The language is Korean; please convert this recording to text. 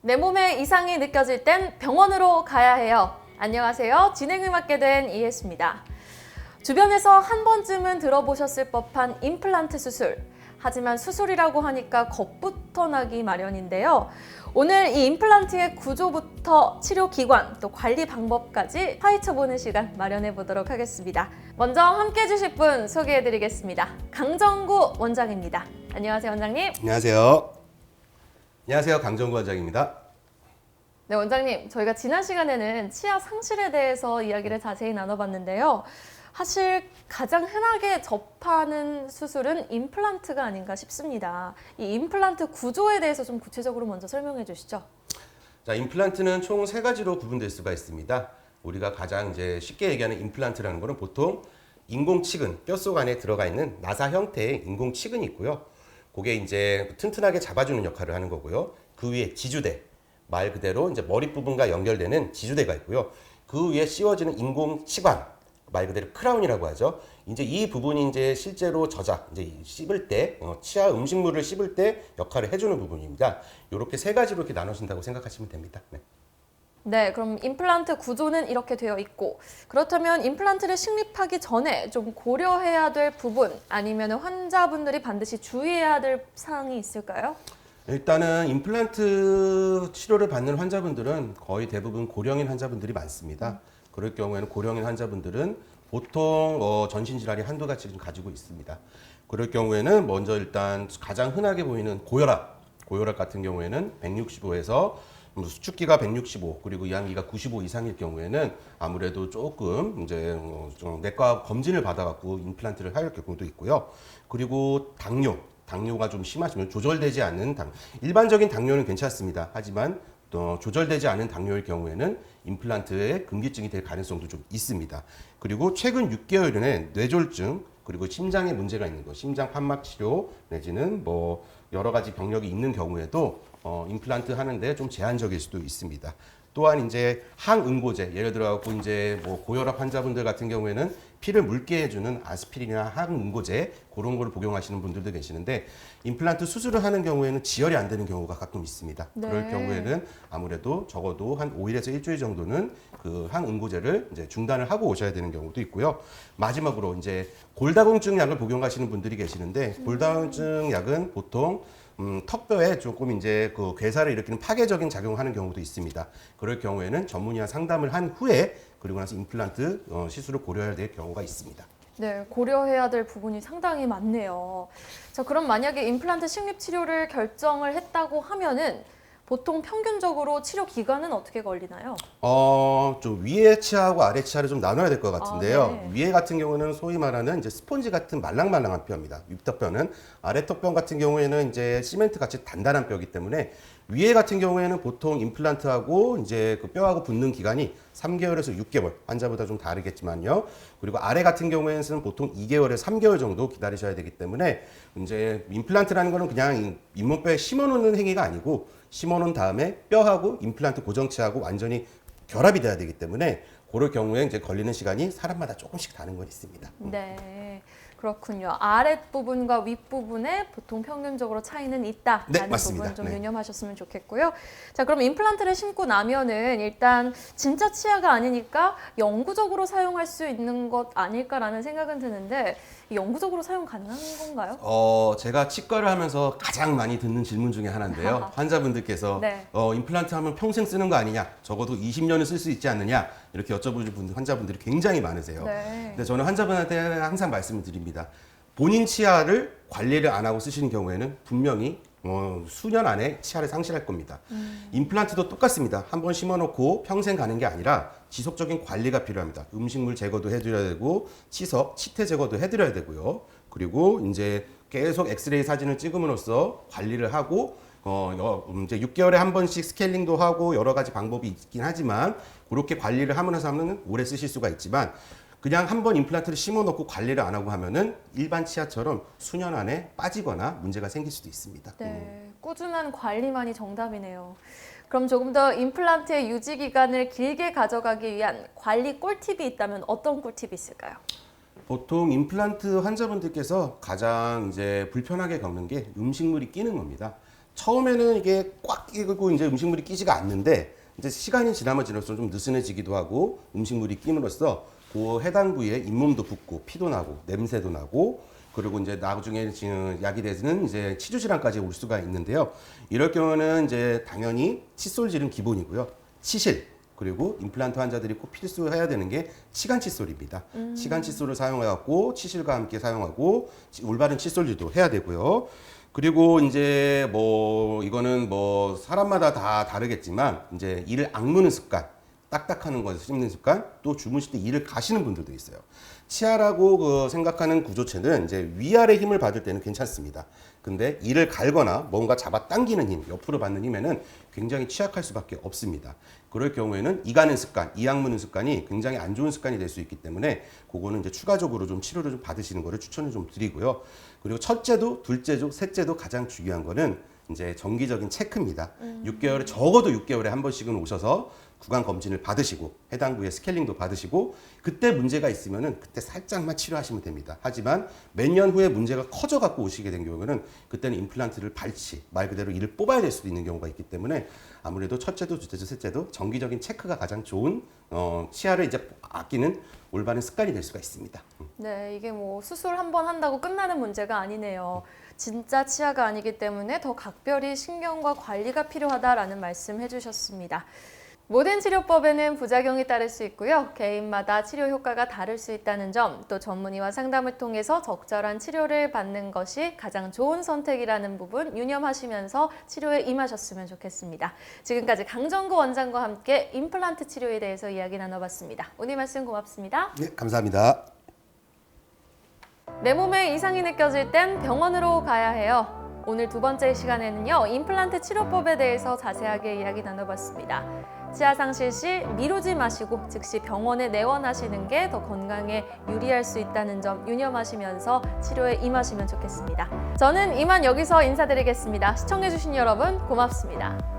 내 몸에 이상이 느껴질 땐 병원으로 가야 해요. 안녕하세요. 진행을 맡게 된 이혜수입니다. 주변에서 한 번쯤은 들어보셨을 법한 임플란트 수술. 하지만 수술이라고 하니까 겁부터 나기 마련인데요. 오늘 이 임플란트의 구조부터 치료 기관, 또 관리 방법까지 파헤쳐보는 시간 마련해 보도록 하겠습니다. 먼저 함께 해주실 분 소개해 드리겠습니다. 강정구 원장입니다. 안녕하세요, 원장님. 안녕하세요. 안녕하세요. 강정구 원장입니다. 네, 원장님. 저희가 지난 시간에는 치아 상실에 대해서 이야기를 자세히 나눠봤는데요. 사실 가장 흔하게 접하는 수술은 임플란트가 아닌가 싶습니다. 이 임플란트 구조에 대해서 좀 구체적으로 먼저 설명해 주시죠. 자, 임플란트는 총 3가지로 구분될 수가 있습니다. 우리가 가장 쉽게 얘기하는 임플란트라는 것은 보통 인공치근, 뼛속 안에 들어가 있는 나사 형태의 인공치근이 있고요. 그게 튼튼하게 잡아주는 역할을 하는 거고요. 그 위에 지주대, 말 그대로 머리 부분과 연결되는 지주대가 있고요. 그 위에 씌워지는 인공치관, 말 그대로 크라운이라고 하죠. 이 부분이 실제로 씹을 때, 치아 음식물을 씹을 때 역할을 해주는 부분입니다. 이렇게 3가지로 이렇게 나눠진다고 생각하시면 됩니다. 네, 그럼 임플란트 구조는 이렇게 되어 있고, 그렇다면 임플란트를 식립하기 전에 좀 고려해야 될 부분, 아니면 환자분들이 반드시 주의해야 될 사항이 있을까요? 일단은 임플란트 치료를 받는 환자분들은 거의 대부분 고령인 환자분들이 많습니다. 그럴 경우에는 고령인 환자분들은 보통 전신질환이 한두 가지 가지고 있습니다. 그럴 경우에는 먼저 일단 가장 흔하게 보이는 고혈압 같은 경우에는 165에서 수축기가 165 그리고 이항기가 95 이상일 경우에는 아무래도 조금 좀 내과 검진을 받아갖고 임플란트를 할 경우도 있고요. 그리고 당뇨가 좀 심하시면 조절되지 않는 일반적인 당뇨는 괜찮습니다. 하지만 또 조절되지 않은 당뇨일 경우에는 임플란트에 금기증이 될 가능성도 좀 있습니다. 그리고 최근 6개월 이내 뇌졸중 그리고 심장에 문제가 있는 거, 심장 판막 치료 내지는 여러 가지 병력이 있는 경우에도 임플란트 하는데 좀 제한적일 수도 있습니다. 또한 항응고제, 예를 들어 고혈압 환자분들 같은 경우에는 피를 묽게 해주는 아스피린이나 항응고제 그런 거를 복용하시는 분들도 계시는데 임플란트 수술을 하는 경우에는 지혈이 안 되는 경우가 가끔 있습니다. 네. 그럴 경우에는 아무래도 적어도 한 5일에서 일주일 정도는 그 항응고제를 중단을 하고 오셔야 되는 경우도 있고요. 마지막으로 골다공증 약을 복용하시는 분들이 계시는데 골다공증 약은 보통 턱뼈에 조금 그 괴사를 일으키는 파괴적인 작용을 하는 경우도 있습니다. 그럴 경우에는 전문의와 상담을 한 후에 그리고 나서 임플란트 시술을 고려해야 될 경우가 있습니다. 네, 고려해야 될 부분이 상당히 많네요. 자, 그럼 만약에 임플란트 식립 치료를 결정을 했다고 하면은 보통 평균적으로 치료 기간은 어떻게 걸리나요? 좀 위에 치아하고 아래 치아를 좀 나눠야 될 것 같은데요. 네. 위에 같은 경우는 소위 말하는 스펀지 같은 말랑말랑한 뼈입니다. 윗턱뼈는 아래 턱뼈 같은 경우에는 시멘트 같이 단단한 뼈이기 때문에 위에 같은 경우에는 보통 임플란트하고 그 뼈하고 붙는 기간이 3개월에서 6개월, 환자보다 좀 다르겠지만요. 그리고 아래 같은 경우에는 보통 2개월에서 3개월 정도 기다리셔야 되기 때문에 임플란트라는 거는 그냥 잇몸뼈에 심어놓는 행위가 아니고 심어놓은 다음에 뼈하고 임플란트 고정체하고 완전히 결합이 돼야 되기 때문에 그럴 경우에 걸리는 시간이 사람마다 조금씩 다른 건 있습니다. 네, 그렇군요. 아랫부분과 윗부분에 보통 평균적으로 차이는 있다라는 네, 맞습니다. 부분 좀 네. 유념하셨으면 좋겠고요. 자, 그럼 임플란트를 심고 나면은 일단 진짜 치아가 아니니까 영구적으로 사용할 수 있는 것 아닐까라는 생각은 드는데 영구적으로 사용 가능한 건가요? 제가 치과를 하면서 가장 많이 듣는 질문 중에 하나인데요. 환자분들께서 네. 임플란트 하면 평생 쓰는 거 아니냐? 적어도 20년은 쓸 수 있지 않느냐? 이렇게 여쭤보는 환자분들이 굉장히 많으세요. 네. 근데 저는 환자분한테 항상 말씀을 드립니다. 본인 치아를 관리를 안 하고 쓰시는 경우에는 분명히 수년 안에 치아를 상실할 겁니다. 임플란트도 똑같습니다. 한번 심어놓고 평생 가는 게 아니라 지속적인 관리가 필요합니다. 음식물 제거도 해드려야 되고 치태 제거도 해드려야 되고요. 그리고 계속 엑스레이 사진을 찍음으로써 관리를 하고 6개월에 한 번씩 스케일링도 하고 여러 가지 방법이 있긴 하지만 그렇게 관리를 하면서 하면 오래 쓰실 수가 있지만 그냥 한 번 임플란트를 심어놓고 관리를 안 하고 하면은 일반 치아처럼 수년 안에 빠지거나 문제가 생길 수도 있습니다. 네, 꾸준한 관리만이 정답이네요. 그럼 조금 더 임플란트의 유지 기간을 길게 가져가기 위한 관리 꿀팁이 있다면 어떤 꿀팁이 있을까요? 보통 임플란트 환자분들께서 가장 불편하게 겪는 게 음식물이 끼는 겁니다. 처음에는 이게 꽉 끼고 이제 음식물이 끼지가 않는데 이제 시간이 지나면 지날수록 좀 느슨해지기도 하고 음식물이 끼므로써 그 해당 부위에 잇몸도 붓고 피도 나고 냄새도 나고 그리고 이제 나중에 지금 약이 되는 이제 치주 질환까지 올 수가 있는데요. 이럴 경우는 이제 당연히 칫솔질은 기본이고요. 치실 그리고 임플란트 환자들이 꼭 필수해야 되는 게 치간 칫솔입니다. 치간 칫솔을 사용해갖고 치실과 함께 사용하고 올바른 칫솔질도 해야 되고요. 그리고 이제 뭐 이거는 뭐 사람마다 다 다르겠지만 이제 이를 악무는 습관, 딱딱하는 것을 씹는 습관, 또 주무실 때 이를 가시는 분들도 있어요. 치아라고 그 생각하는 구조체는 이제 위아래 힘을 받을 때는 괜찮습니다. 근데 이를 갈거나 뭔가 잡아 당기는 힘, 옆으로 받는 힘에는 굉장히 취약할 수밖에 없습니다. 그럴 경우에는 이 가는 습관, 이 악무는 습관이 굉장히 안 좋은 습관이 될 수 있기 때문에 그거는 이제 추가적으로 좀 치료를 좀 받으시는 거를 추천을 좀 드리고요. 그리고 첫째도, 둘째도, 셋째도 가장 중요한 거는 이제 정기적인 체크입니다. 6개월에 적어도 6개월에 한 번씩은 오셔서 구강 검진을 받으시고 해당 부위에 스케일링도 받으시고 그때 문제가 있으면은 그때 살짝만 치료하시면 됩니다. 하지만 몇 년 후에 문제가 커져 갖고 오시게 된 경우에는 그때는 임플란트를 발치 말 그대로 이를 뽑아야 될 수도 있는 경우가 있기 때문에 아무래도 첫째도 둘째도 셋째도 정기적인 체크가 가장 좋은 치아를 이제 아끼는 올바른 습관이 될 수가 있습니다. 네, 이게 뭐 수술 한 번 한다고 끝나는 문제가 아니네요. 진짜 치아가 아니기 때문에 더 각별히 신경과 관리가 필요하다라는 말씀 해주셨습니다. 모든 치료법에는 부작용이 따를 수 있고요. 개인마다 치료 효과가 다를 수 있다는 점, 또 전문의와 상담을 통해서 적절한 치료를 받는 것이 가장 좋은 선택이라는 부분 유념하시면서 치료에 임하셨으면 좋겠습니다. 지금까지 강정구 원장과 함께 임플란트 치료에 대해서 이야기 나눠봤습니다. 오늘 말씀 고맙습니다. 네, 감사합니다. 내 몸에 이상이 느껴질 땐 병원으로 가야 해요. 오늘 두 번째 시간에는요, 임플란트 치료법에 대해서 자세하게 이야기 나눠봤습니다. 치아 상실 시 미루지 마시고 즉시 병원에 내원하시는 게 더 건강에 유리할 수 있다는 점 유념하시면서 치료에 임하시면 좋겠습니다. 저는 이만 여기서 인사드리겠습니다. 시청해주신 여러분 고맙습니다.